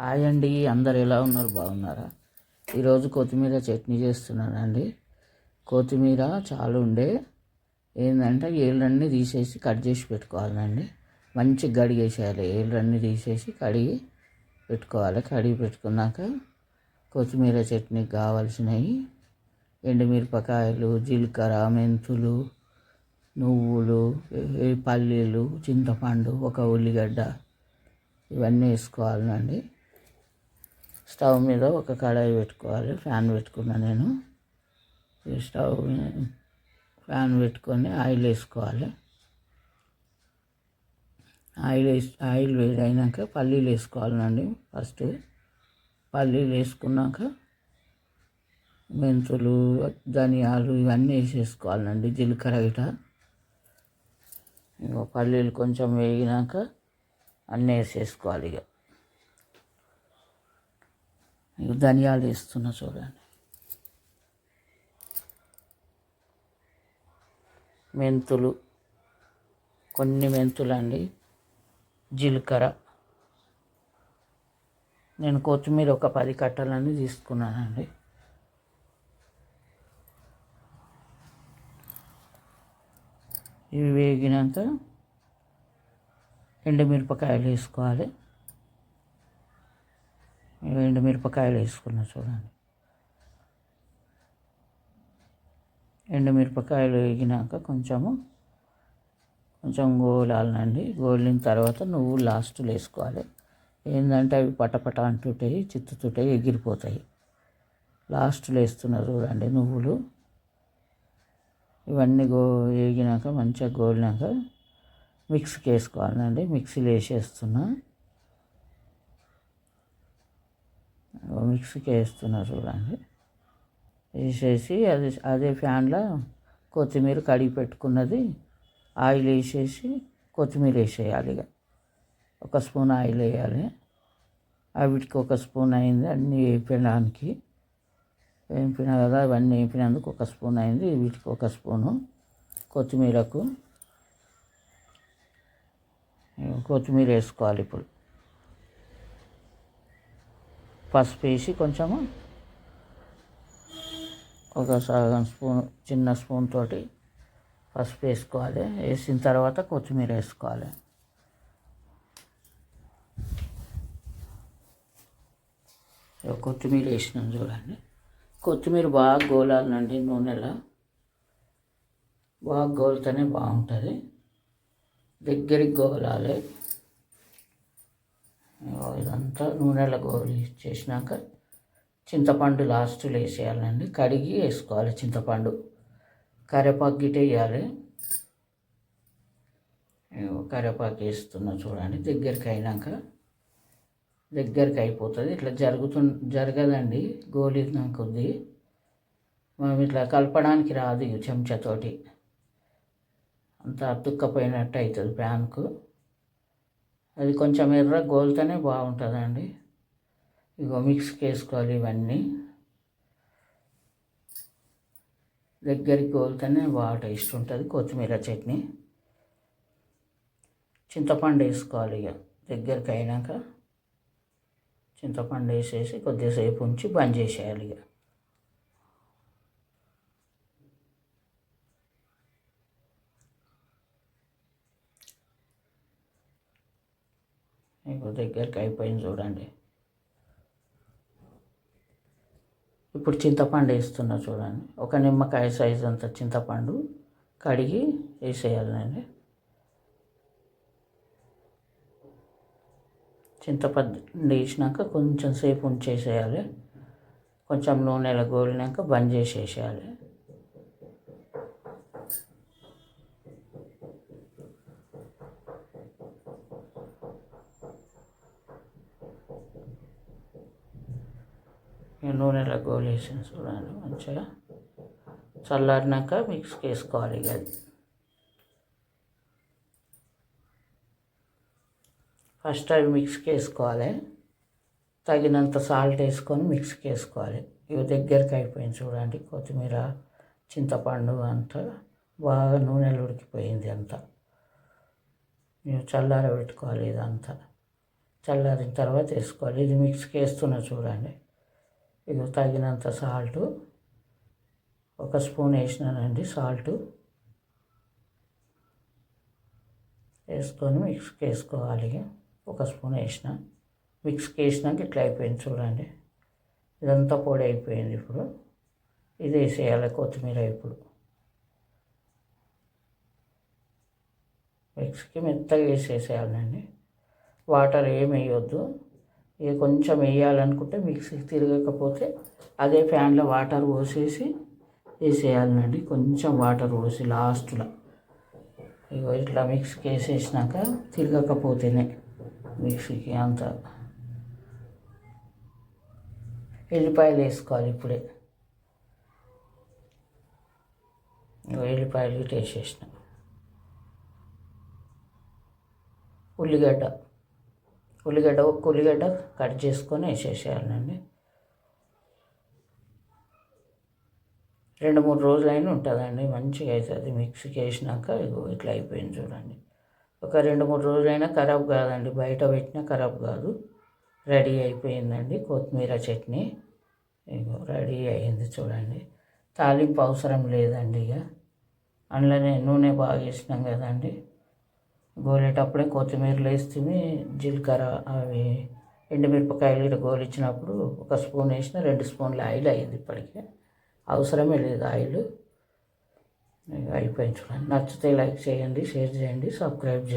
Hi అండి, అందరు ఎలా ఉన్నారు? బాగున్నారా? ఈరోజు కొత్తిమీర చట్నీ చేస్తున్నానండి. కొత్తిమీర చాలా ఉండే ఏంటంటే ఏళ్ళన్నీ తీసేసి కట్ చేసి పెట్టుకోవాలండి. మంచిగా కడిగేసేయాలి. ఏళ్ళన్నీ తీసేసి కడిగి పెట్టుకోవాలి. కడిగి పెట్టుకున్నాక కొత్తిమీర చట్నీకి కావాల్సినవి ఎండుమిరపకాయలు, జీలకర్ర, మెంతులు, నువ్వులు, పల్లీలు, చింతపండు, ఒక ఉల్లిగడ్డ ఇవన్నీ వేసుకోవాలండి. స్టవ్ మీద ఒక కడాయి పెట్టుకోవాలి. ఫ్యాన్ పెట్టుకున్నా నేను. ఫ్యాన్ పెట్టుకొని ఆయిల్ వేసుకోవాలి. ఆయిల్ వేడైనాక పల్లీలు వేసుకోవాలండి. ఫస్ట్ పల్లీలు వేసుకున్నాక మెంతులు, ధనియాలు ఇవన్నీ వేసేసుకోవాలండి. జీలకర్ర గిట పల్లీలు కొంచెం వేగినాక అన్నీ వేసేసుకోవాలి. ధనియాలు వేస్తున్నా చూడండి. మెంతులు కొన్ని మెంతులు అండి. జీలకర్ర నేను కొత్తిమీర ఒక 10 కట్టలన్నీ తీసుకున్నానండి. ఇవి వేగినాక ఎండుమిరపకాయలు వేసుకోవాలి. ఎండుమిరపకాయలు వేసుకున్నా చూడండి. ఎండుమిరపకాయలు వేగినాక కొంచెం గోలాలండి. గోలిన తర్వాత నువ్వులు లాస్ట్లో వేసుకోవాలి. ఏంటంటే అవి పటపట అంటుంటాయి, చిత్తుతుంటాయి, ఎగిరిపోతాయి. లాస్ట్లో వేస్తున్నారు చూడండి నువ్వులు. ఇవన్నీ వేగినాక మంచిగా గోలినాక మిక్సీకి వేసుకోవాలండి. మిక్సీలో వేసేస్తున్నా. మిక్సీకి వేస్తున్నా చూడండి. వేసేసి అదే ఫ్యాన్లో కొత్తిమీర కడిగి పెట్టుకున్నది ఆయిల్ వేసేసి కొత్తిమీర వేసేయాలి. ఒక స్పూన్ ఆయిల్ వేయాలి. వీటికి ఒక స్పూన్ అయింది. అన్నీ వేపడానికి వేపినా కదా, అవన్నీ వేపినందుకు ఒక స్పూన్ అయింది. వీటికి ఒక స్పూను కొత్తిమీర వేసుకోవాలి. ఇప్పుడు పసుపు వేసి కొంచెము ఒక సగం స్పూన్, చిన్న స్పూన్ తోటి పసుపు వేసుకోవాలి. వేసిన తర్వాత కొత్తిమీర వేసుకోవాలి. కొత్తిమీర వేసినాం చూడండి. కొత్తిమీర బాగా గోలాలండి. నూనెలో బాగా గోలితేనే బాగుంటుంది. దగ్గరికి గోలాలి. ఇదంతా నూనెలో గోలి చేసినాక చింతపండు లాస్ట్లో వేసేయాలండి. కడిగి వేసుకోవాలి చింతపండు. కరివేపాకు గిట్ట వేయాలి. కరివేపాకు వేస్తున్నా చూడండి. దగ్గరికి అయిపోతుంది. ఇట్లా జరగదండి. గోలిన కొద్దీ మనం ఇట్లా కలపడానికి రాదు. చెంచాతోటి అంత అతుక్కపోయినట్టు అవుతుంది ప్యాన్కు. అది కొంచెం ఎర్ర గోలితేనే బాగుంటుందండి. మిక్స్కి వేసుకోవాలి. ఇవన్నీ దగ్గరికి గోలితేనే బాగా టేస్ట్ ఉంటుంది కొత్తిమీర చట్నీ. చింతపండు వేసుకోవాలి. దగ్గరికి అయినాక చింతపండు వేసేసి కొద్దిసేపు ఉంచి బంద్ చేసేయాలి. దగ్గరికి అయిపోయింది చూడండి. ఇప్పుడు చింతపండు వేస్తున్నా చూడండి. ఒక నిమ్మకాయ సైజు అంత చింతపండు కడిగి వేసేయాలండి. చింతపండు వేసినాక కొంచెం సేపు ఉంచేసేయాలి. కొంచెం నూనెలో గోలినాక బంద్ చేసేసేయాలి. నూనెలో గోలేసి చూడండి. మంచిగా చల్లారినాక మిక్స్కి వేసుకోవాలి. అది ఫస్ట్ అవి మిక్స్కి వేసుకోవాలి. తగినంత సాల్ట్ వేసుకొని మిక్స్కి వేసుకోవాలి. ఇవి దగ్గరికి అయిపోయింది చూడండి. కొత్తిమీర, చింతపండు అంతా బాగా నూనెలో ఉడికిపోయింది. అంతా చల్లార పెట్టుకోవాలి. ఇదంతా చల్లారిన తర్వాత వేసుకోవాలి. ఇది మిక్స్కి వేస్తున్నా చూడండి. ఇది తగినంత సాల్టు, 1 స్పూన్ వేసినానండి సాల్టు. వేసుకొని మిక్స్కి వేసుకోవాలి. 1 స్పూన్ వేసిన, మిక్స్కి వేసినాక ఇట్లా అయిపోయింది చూడండి. ఇదంతా పొడి అయిపోయింది. ఇప్పుడు ఇది వేసేయాలి కొత్తిమీర. ఇప్పుడు మిక్స్కి మెత్తగా వేసేసేయాలండి. వాటర్ ఏమి వేయొద్దు. ఇక కొంచెం వేయాలనుకుంటే మిక్సీకి తిరగకపోతే అదే ప్యాన్లో వాటర్ పోసేసి వేసేయాలండి. కొంచెం వాటర్ పోసి లాస్ట్లో ఇగో ఇట్లా మిక్స్కి వేసేసినాక తిరగకపోతేనే మిక్సీకి అంత. ఎల్లిపాయలు వేసుకోవాలి ఇప్పుడే. ఎల్లిపాయలు ఇటు వేసేసిన. ఉల్లిగడ్డ ఒక్క ఉల్లిగడ్డ కట్ చేసుకొని వేసేసేయాలండి. 2-3 రోజులైనా ఉంటుందండి, మంచిగా అవుతుంది. మిక్సీకి వేసినాక ఇగో ఇట్లా అయిపోయింది చూడండి. ఒక 2-3 రోజులైనా ఖరాబ్ కాదండి, బయట పెట్టినా ఖరాబ్ కాదు. రెడీ అయిపోయిందండి కొత్తిమీర చట్నీ. ఇగో రెడీ అయింది చూడండి. తాలింపు అవసరం లేదండి. ఇక అందులోనే నూనె బాగా వేసినాం కదండి. గోలేటప్పుడే కొత్తిమీరలు వేస్తుంది, జీలకర్ర అవి ఎండుమిరపకాయలు ఇట్లా గోలిచ్చినప్పుడు 1 స్పూన్ వేసిన, 2 స్పూన్ల ఆయిల్ అయ్యింది. ఇప్పటికే అవసరమే లేదు ఆయిల్. అయిపోయింది చూడండి. నచ్చితే లైక్ చేయండి, షేర్ చేయండి, సబ్స్క్రైబ్ చేయండి.